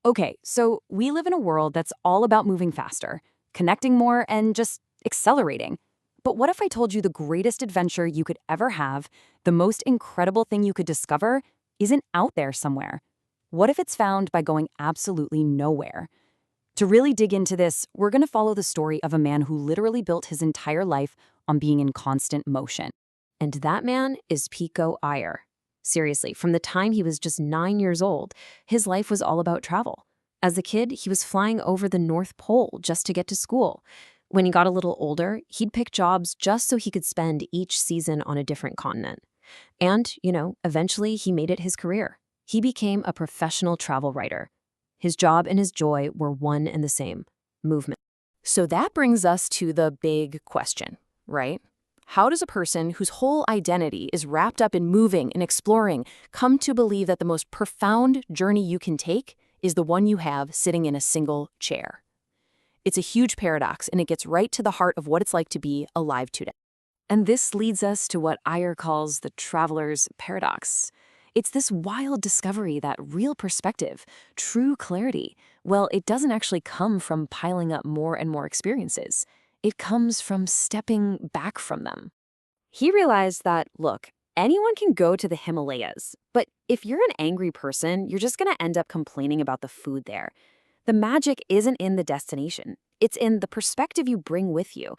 Okay, so we live in a world that's all about moving faster, connecting more, and just accelerating. But what if I told you the greatest adventure you could ever have, the most incredible thing you could discover, isn't out there somewhere? What if it's found by going absolutely nowhere? To really dig into this, we're going to follow the story of a man who literally built his entire life on being in constant motion. And that man is Pico Iyer. Seriously, from the time he was just 9 years old, his life was all about travel. As a kid, he was flying over the North Pole just to get to school. When he got a little older, he'd pick jobs just so he could spend each season on a different continent. And, eventually he made it his career. He became a professional travel writer. His job and his joy were one and the same: movement. So that brings us to the big question, right? How does a person whose whole identity is wrapped up in moving and exploring come to believe that the most profound journey you can take is the one you have sitting in a single chair? It's a huge paradox, and it gets right to the heart of what it's like to be alive today. And this leads us to what Iyer calls the traveler's paradox. It's this wild discovery that real perspective, true clarity, well, it doesn't actually come from piling up more and more experiences. It comes from stepping back from them. He realized that, look, anyone can go to the Himalayas, but if you're an angry person, you're just going to end up complaining about the food there. The magic isn't in the destination. It's in the perspective you bring with you.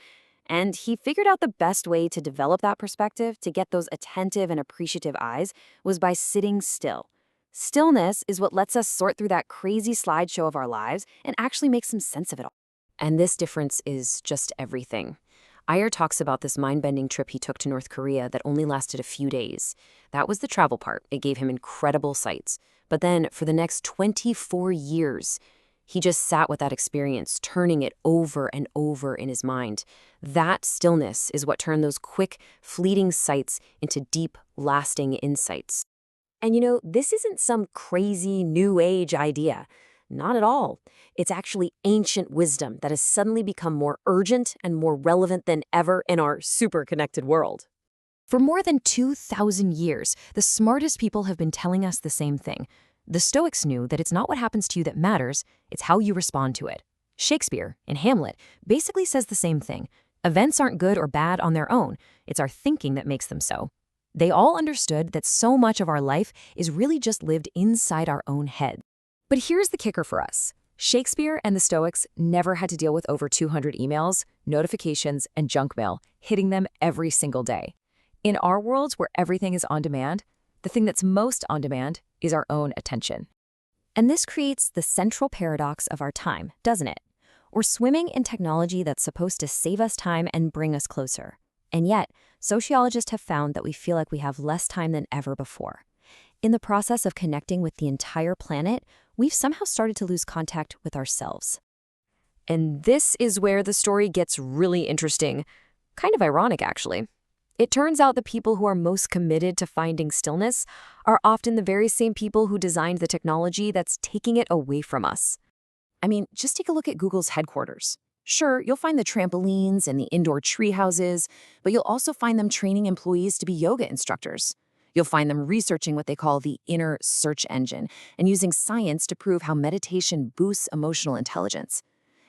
And he figured out the best way to develop that perspective, to get those attentive and appreciative eyes, was by sitting still. Stillness is what lets us sort through that crazy slideshow of our lives and actually make some sense of it all. And this difference is just everything. Iyer talks about this mind-bending trip he took to North Korea that only lasted a few days. That was the travel part. It gave him incredible sights. But then, for the next 24 years, he just sat with that experience, turning it over and over in his mind. That stillness is what turned those quick, fleeting sights into deep, lasting insights. And this isn't some crazy new age idea. Not at all. It's actually ancient wisdom that has suddenly become more urgent and more relevant than ever in our super connected world. For more than 2,000 years, the smartest people have been telling us the same thing. The Stoics knew that it's not what happens to you that matters, it's how you respond to it. Shakespeare, in Hamlet, basically says the same thing. Events aren't good or bad on their own, it's our thinking that makes them so. They all understood that so much of our life is really just lived inside our own head. But here's the kicker for us. Shakespeare and the Stoics never had to deal with over 200 emails, notifications, and junk mail hitting them every single day. In our worlds where everything is on demand, the thing that's most on demand is our own attention. And this creates the central paradox of our time, doesn't it? We're swimming in technology that's supposed to save us time and bring us closer. And yet, sociologists have found that we feel like we have less time than ever before. In the process of connecting with the entire planet, we've somehow started to lose contact with ourselves. And this is where the story gets really interesting. Kind of ironic, actually. It turns out the people who are most committed to finding stillness are often the very same people who designed the technology that's taking it away from us. I mean, just take a look at Google's headquarters. Sure, you'll find the trampolines and the indoor tree houses, but you'll also find them training employees to be yoga instructors. You'll find them researching what they call the inner search engine and using science to prove how meditation boosts emotional intelligence.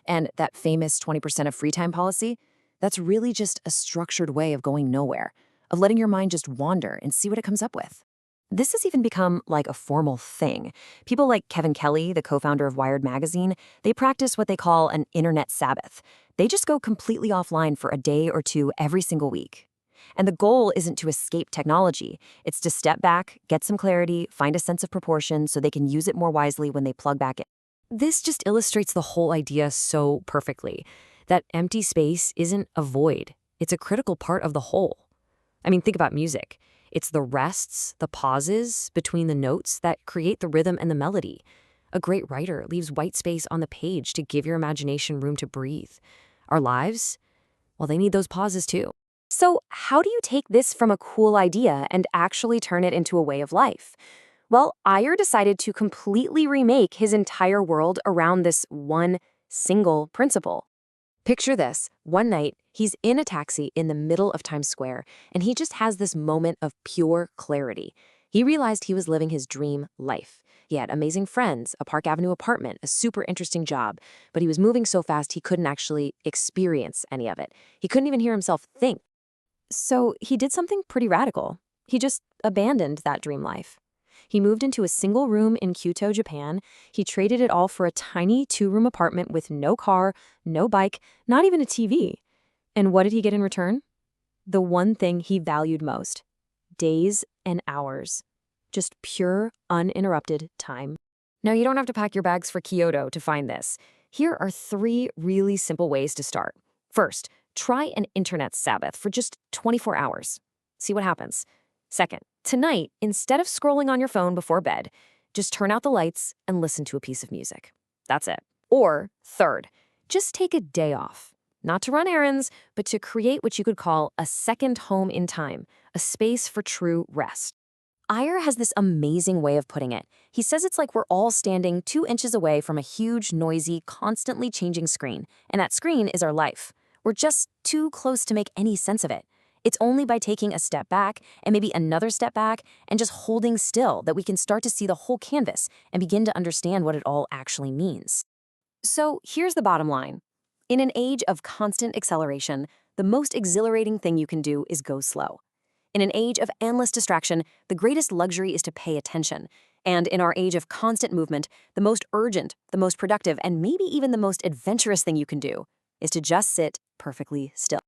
And that famous 20% of free time policy, that's really just a structured way of going nowhere, of letting your mind just wander and see what it comes up with. This has even become like a formal thing. People like Kevin Kelly, the co-founder of Wired magazine, they practice what they call an internet Sabbath. They just go completely offline for a day or two every single week. And the goal isn't to escape technology. It's to step back, get some clarity, find a sense of proportion so they can use it more wisely when they plug back in. This just illustrates the whole idea so perfectly. That empty space isn't a void. It's a critical part of the whole. I mean, think about music. It's the rests, the pauses between the notes that create the rhythm and the melody. A great writer leaves white space on the page to give your imagination room to breathe. Our lives, well, they need those pauses too. So how do you take this from a cool idea and actually turn it into a way of life? Well, Iyer decided to completely remake his entire world around this one single principle. Picture this. One night, he's in a taxi in the middle of Times Square, and he just has this moment of pure clarity. He realized he was living his dream life. He had amazing friends, a Park Avenue apartment, a super interesting job, but he was moving so fast he couldn't actually experience any of it. He couldn't even hear himself think. So he did something pretty radical. He just abandoned that dream life. He moved into a single room in Kyoto, Japan. He traded it all for a tiny 2-room apartment with no car, no bike, not even a TV. And what did he get in return? The one thing he valued most: days and hours. Just pure, uninterrupted time. Now, you don't have to pack your bags for Kyoto to find this. Here are 3 really simple ways to start. First, try an internet Sabbath for just 24 hours. See what happens. Second, tonight, instead of scrolling on your phone before bed, just turn out the lights and listen to a piece of music. That's it. Or third, just take a day off. Not to run errands, but to create what you could call a second home in time, a space for true rest. Iyer has this amazing way of putting it. He says it's like we're all standing 2 inches away from a huge, noisy, constantly changing screen, and that screen is our life. We're just too close to make any sense of it. It's only by taking a step back and maybe another step back and just holding still that we can start to see the whole canvas and begin to understand what it all actually means. So here's the bottom line. In an age of constant acceleration, the most exhilarating thing you can do is go slow. In an age of endless distraction, the greatest luxury is to pay attention. And in our age of constant movement, the most urgent, the most productive, and maybe even the most adventurous thing you can do is to just sit perfectly still.